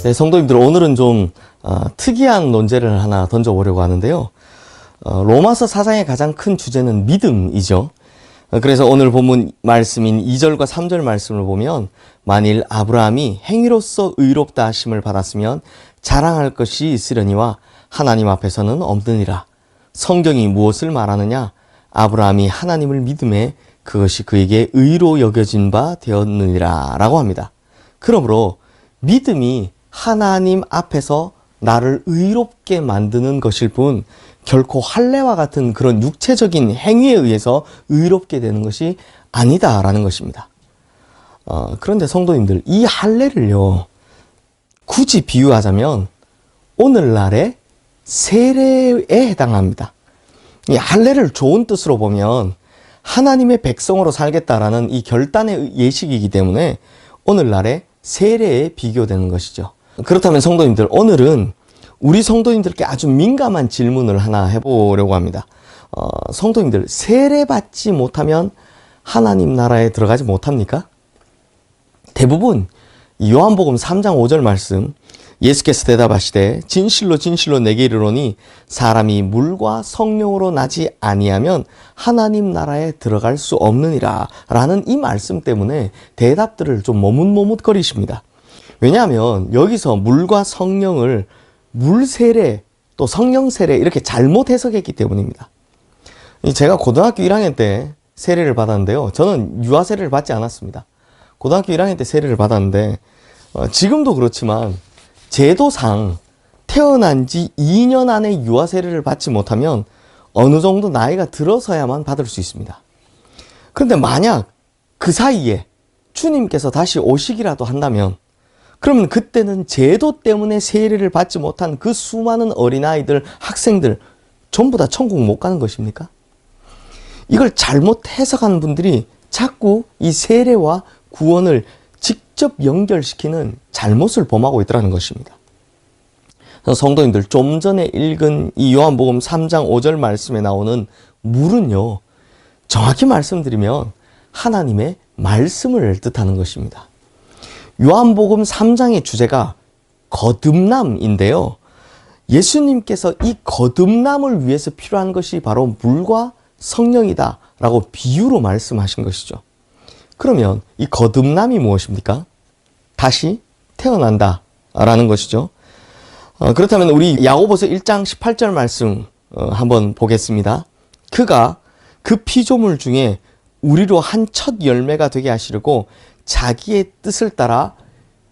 네, 성도님들, 오늘은 좀 특이한 논제를 하나 던져보려고 하는데요. 로마서 4장의 가장 큰 주제는 믿음이죠. 그래서 오늘 본문 말씀인 2절과 3절 말씀을 보면, 만일 아브라함이 행위로서 의롭다 하심을 받았으면 자랑할 것이 있으려니와 하나님 앞에서는 없느니라. 성경이 무엇을 말하느냐? 아브라함이 하나님을 믿음에 그것이 그에게 의로 여겨진 바 되었느니라 라고 합니다. 그러므로 믿음이 하나님 앞에서 나를 의롭게 만드는 것일 뿐 결코 할례와 같은 그런 육체적인 행위에 의해서 의롭게 되는 것이 아니다라는 것입니다. 그런데 성도님들, 이 할례를요, 굳이 비유하자면 오늘날의 세례에 해당합니다. 이 할례를 좋은 뜻으로 보면 하나님의 백성으로 살겠다라는 이 결단의 예식이기 때문에 오늘날의 세례에 비교되는 것이죠. 그렇다면 성도님들, 오늘은 우리 성도님들께 아주 민감한 질문을 하나 해보려고 합니다. 성도님들, 세례받지 못하면 하나님 나라에 들어가지 못합니까? 대부분 요한복음 3장 5절 말씀, 예수께서 대답하시되 진실로 진실로 내게 이르노니 사람이 물과 성령으로 나지 아니하면 하나님 나라에 들어갈 수 없느니라 라는 이 말씀 때문에 대답들을 좀 머뭇머뭇거리십니다. 왜냐하면 여기서 물과 성령을 물세례 또 성령세례 이렇게 잘못 해석했기 때문입니다. 제가 고등학교 1학년 때 세례를 받았는데요, 저는 유아세례를 받지 않았습니다. 고등학교 1학년 때 세례를 받았는데 지금도 그렇지만 제도상 태어난 지 2년 안에 유아세례를 받지 못하면 어느 정도 나이가 들어서야만 받을 수 있습니다. 그런데 만약 그 사이에 주님께서 다시 오시기라도 한다면, 그러면 그때는 제도 때문에 세례를 받지 못한 그 수많은 어린아이들, 학생들 전부 다 천국 못 가는 것입니까? 이걸 잘못 해석하는 분들이 자꾸 이 세례와 구원을 직접 연결시키는 잘못을 범하고 있다는 것입니다. 성도님들, 좀 전에 읽은 이 요한복음 3장 5절 말씀에 나오는 물은요, 정확히 말씀드리면 하나님의 말씀을 뜻하는 것입니다. 요한복음 3장의 주제가 거듭남인데요, 예수님께서 이 거듭남을 위해서 필요한 것이 바로 물과 성령이다 라고 비유로 말씀하신 것이죠. 그러면 이 거듭남이 무엇입니까? 다시 태어난다 라는 것이죠. 그렇다면 우리 야고보서 1장 18절 말씀 한번 보겠습니다. 그가 그 피조물 중에 우리로 한 첫 열매가 되게 하시려고 자기의 뜻을 따라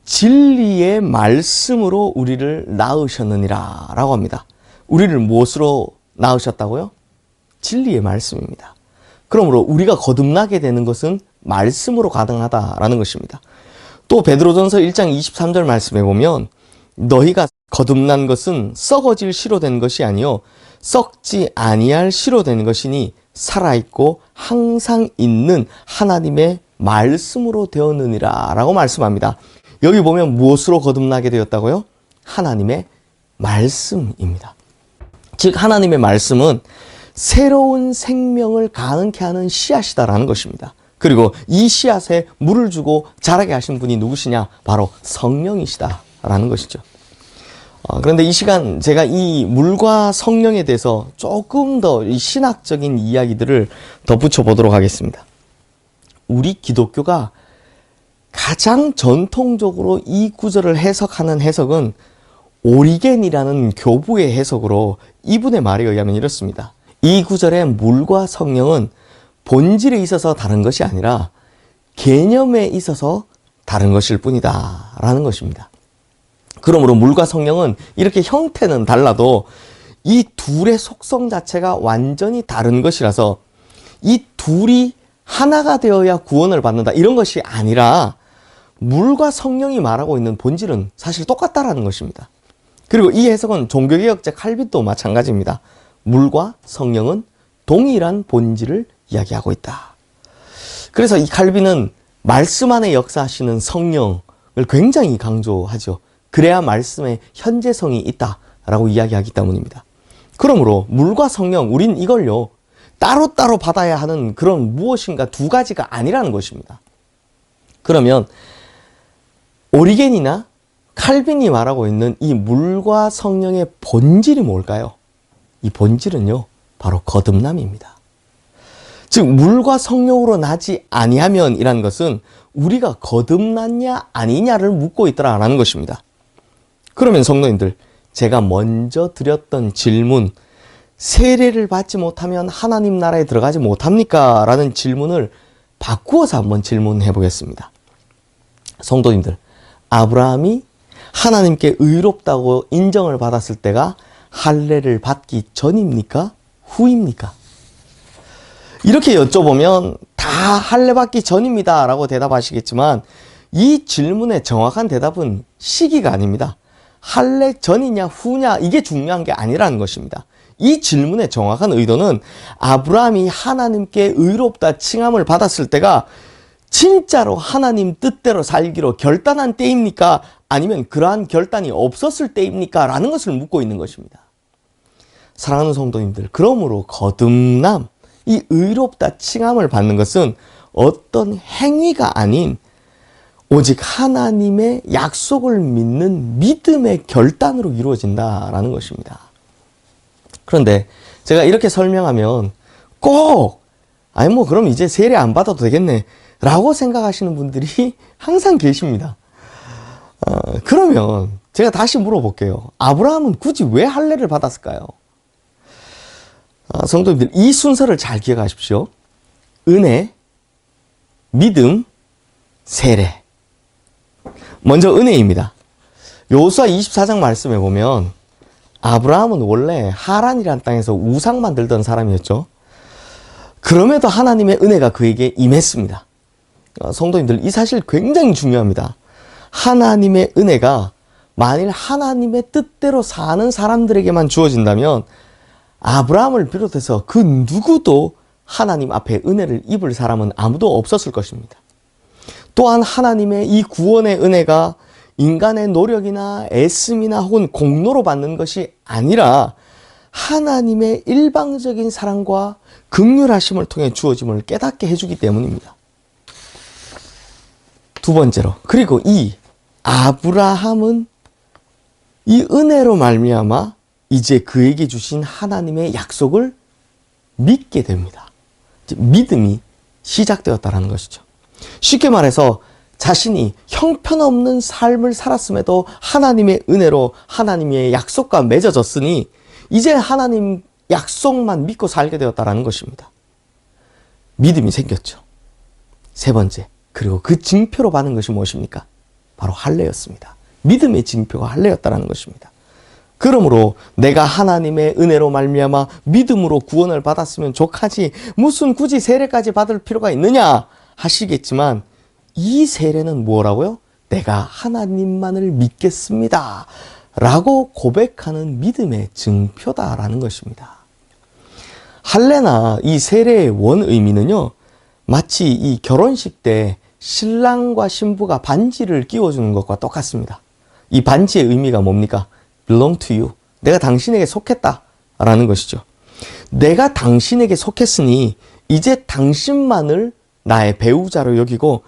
진리의 말씀으로 우리를 낳으셨느니라 라고 합니다. 우리를 무엇으로 낳으셨다고요? 진리의 말씀입니다. 그러므로 우리가 거듭나게 되는 것은 말씀으로 가능하다라는 것입니다. 또 베드로전서 1장 23절 말씀에 보면, 너희가 거듭난 것은 썩어질 씨로 된 것이 아니요 썩지 아니할 씨로 된 것이니 살아있고 항상 있는 하나님의 말씀으로 되었느니라 라고 말씀합니다. 여기 보면 무엇으로 거듭나게 되었다고요? 하나님의 말씀입니다. 즉 하나님의 말씀은 새로운 생명을 가능케 하는 씨앗이다라는 것입니다. 그리고 이 씨앗에 물을 주고 자라게 하신 분이 누구시냐? 바로 성령이시다라는 것이죠. 그런데 이 시간 제가 이 물과 성령에 대해서 조금 더 이 신학적인 이야기들을 덧붙여 보도록 하겠습니다. 우리 기독교가 가장 전통적으로 이 구절을 해석하는 해석은 오리겐이라는 교부의 해석으로, 이분의 말에 의하면 이렇습니다. 이 구절의 물과 성령은 본질에 있어서 다른 것이 아니라 개념에 있어서 다른 것일 뿐이다 라는 것입니다. 그러므로 물과 성령은 이렇게 형태는 달라도 이 둘의 속성 자체가 완전히 다른 것이라서 이 둘이 하나가 되어야 구원을 받는다 이런 것이 아니라 물과 성령이 말하고 있는 본질은 사실 똑같다라는 것입니다. 그리고 이 해석은 종교개혁자 칼빈도 마찬가지입니다. 물과 성령은 동일한 본질을 이야기하고 있다. 그래서 이 칼빈은 말씀 안에 역사하시는 성령을 굉장히 강조하죠. 그래야 말씀에 현재성이 있다라고 이야기하기 때문입니다. 그러므로 물과 성령, 우린 이걸요 따로따로 받아야 하는 그런 무엇인가 두 가지가 아니라는 것입니다. 그러면 오리겐이나 칼빈이 말하고 있는 이 물과 성령의 본질이 뭘까요? 이 본질은요, 바로 거듭남입니다. 즉 물과 성령으로 나지 아니하면 이라는 것은 우리가 거듭났냐 아니냐를 묻고 있더라라는 것입니다. 그러면 성도님들, 제가 먼저 드렸던 질문, 세례를 받지 못하면 하나님 나라에 들어가지 못합니까? 라는 질문을 바꾸어서 한번 질문해 보겠습니다. 성도님들, 아브라함이 하나님께 의롭다고 인정을 받았을 때가 할례를 받기 전입니까? 후입니까? 이렇게 여쭤보면 다 할례 받기 전입니다 라고 대답하시겠지만 이 질문의 정확한 대답은 시기가 아닙니다. 할례 전이냐 후냐 이게 중요한 게 아니라는 것입니다. 이 질문의 정확한 의도는 아브라함이 하나님께 의롭다 칭함을 받았을 때가 진짜로 하나님 뜻대로 살기로 결단한 때입니까? 아니면 그러한 결단이 없었을 때입니까? 라는 것을 묻고 있는 것입니다. 사랑하는 성도님들, 그러므로 거듭남, 이 의롭다 칭함을 받는 것은 어떤 행위가 아닌 오직 하나님의 약속을 믿는 믿음의 결단으로 이루어진다라는 것입니다. 그런데 제가 이렇게 설명하면 꼭 아니 뭐 그럼 이제 세례 안 받아도 되겠네 라고 생각하시는 분들이 항상 계십니다. 그러면 제가 다시 물어볼게요. 아브라함은 굳이 왜 할례를 받았을까요? 성도님들, 이 순서를 잘 기억하십시오. 은혜, 믿음, 세례. 먼저 은혜입니다. 여호수아 24장 말씀에 보면 아브라함은 원래 하란이라는 땅에서 우상 만들던 사람이었죠. 그럼에도 하나님의 은혜가 그에게 임했습니다. 성도님들, 이 사실 굉장히 중요합니다. 하나님의 은혜가 만일 하나님의 뜻대로 사는 사람들에게만 주어진다면 아브라함을 비롯해서 그 누구도 하나님 앞에 은혜를 입을 사람은 아무도 없었을 것입니다. 또한 하나님의 이 구원의 은혜가 인간의 노력이나 애씀이나 혹은 공로로 받는 것이 아니라 하나님의 일방적인 사랑과 긍휼하심을 통해 주어짐을 깨닫게 해주기 때문입니다. 두 번째로, 그리고 이 아브라함은 이 은혜로 말미암아 이제 그에게 주신 하나님의 약속을 믿게 됩니다. 믿음이 시작되었다는 것이죠. 쉽게 말해서 자신이 형편없는 삶을 살았음에도 하나님의 은혜로 하나님의 약속과 맺어졌으니 이제 하나님 약속만 믿고 살게 되었다는 것입니다. 믿음이 생겼죠. 세 번째, 그리고 그 징표로 받은 것이 무엇입니까? 바로 할례였습니다. 믿음의 징표가 할례였다는 것입니다. 그러므로 내가 하나님의 은혜로 말미암아 믿음으로 구원을 받았으면 족하지 무슨 굳이 세례까지 받을 필요가 있느냐 하시겠지만 이 세례는 뭐라고요? 내가 하나님만을 믿겠습니다 라고 고백하는 믿음의 증표다라는 것입니다. 할례나 이 세례의 원 의미는요, 마치 이 결혼식 때 신랑과 신부가 반지를 끼워주는 것과 똑같습니다. 이 반지의 의미가 뭡니까? belong to you. 내가 당신에게 속했다 라는 것이죠. 내가 당신에게 속했으니 이제 당신만을 나의 배우자로 여기고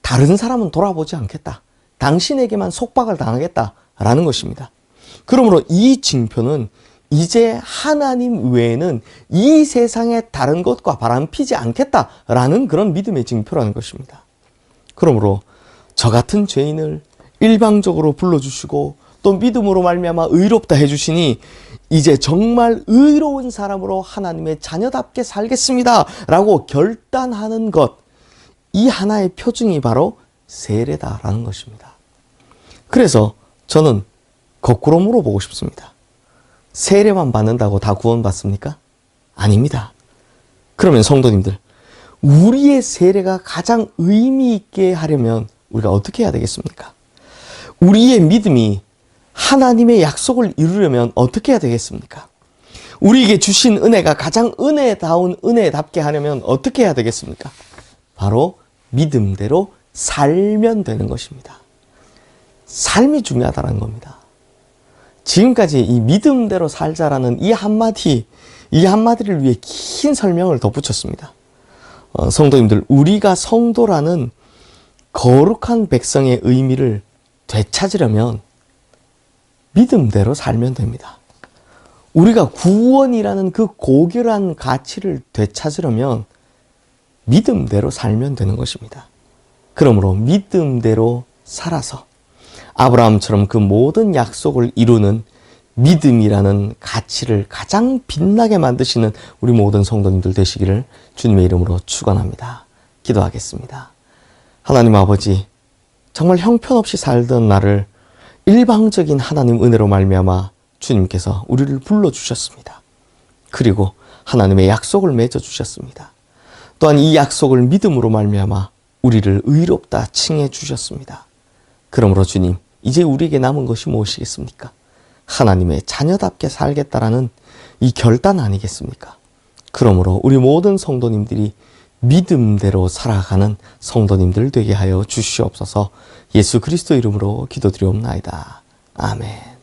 다른 사람은 돌아보지 않겠다. 당신에게만 속박을 당하겠다 라는 것입니다. 그러므로 이 징표는 이제 하나님 외에는 이 세상에 다른 것과 바람피지 않겠다라는 그런 믿음의 징표라는 것입니다. 그러므로 저 같은 죄인을 일방적으로 불러주시고 또 믿음으로 말미암아 의롭다 해주시니 이제 정말 의로운 사람으로 하나님의 자녀답게 살겠습니다 라고 결단하는 것, 이 하나의 표징이 바로 세례다라는 것입니다. 그래서 저는 거꾸로 물어보고 싶습니다. 세례만 받는다고 다 구원받습니까? 아닙니다. 그러면 성도님들, 우리의 세례가 가장 의미 있게 하려면 우리가 어떻게 해야 되겠습니까? 우리의 믿음이 하나님의 약속을 이루려면 어떻게 해야 되겠습니까? 우리에게 주신 은혜가 가장 은혜다운 은혜답게 하려면 어떻게 해야 되겠습니까? 바로 믿음대로 살면 되는 것입니다. 삶이 중요하다는 겁니다. 지금까지 이 믿음대로 살자라는 이 한마디를 위해 긴 설명을 덧붙였습니다. 성도님들, 우리가 성도라는 거룩한 백성의 의미를 되찾으려면 믿음대로 살면 됩니다. 우리가 구원이라는 그 고결한 가치를 되찾으려면 믿음대로 살면 되는 것입니다. 그러므로 믿음대로 살아서 아브라함처럼 그 모든 약속을 이루는 믿음이라는 가치를 가장 빛나게 만드시는 우리 모든 성도님들 되시기를 주님의 이름으로 축원합니다. 기도하겠습니다. 하나님 아버지, 정말 형편없이 살던 나를 일방적인 하나님 은혜로 말미암아 주님께서 우리를 불러주셨습니다. 그리고 하나님의 약속을 맺어주셨습니다. 또한 이 약속을 믿음으로 말미암아 우리를 의롭다 칭해 주셨습니다. 그러므로 주님, 이제 우리에게 남은 것이 무엇이겠습니까? 하나님의 자녀답게 살겠다라는 이 결단 아니겠습니까? 그러므로 우리 모든 성도님들이 믿음대로 살아가는 성도님들 되게 하여 주시옵소서. 예수 그리스도 이름으로 기도드리옵나이다. 아멘.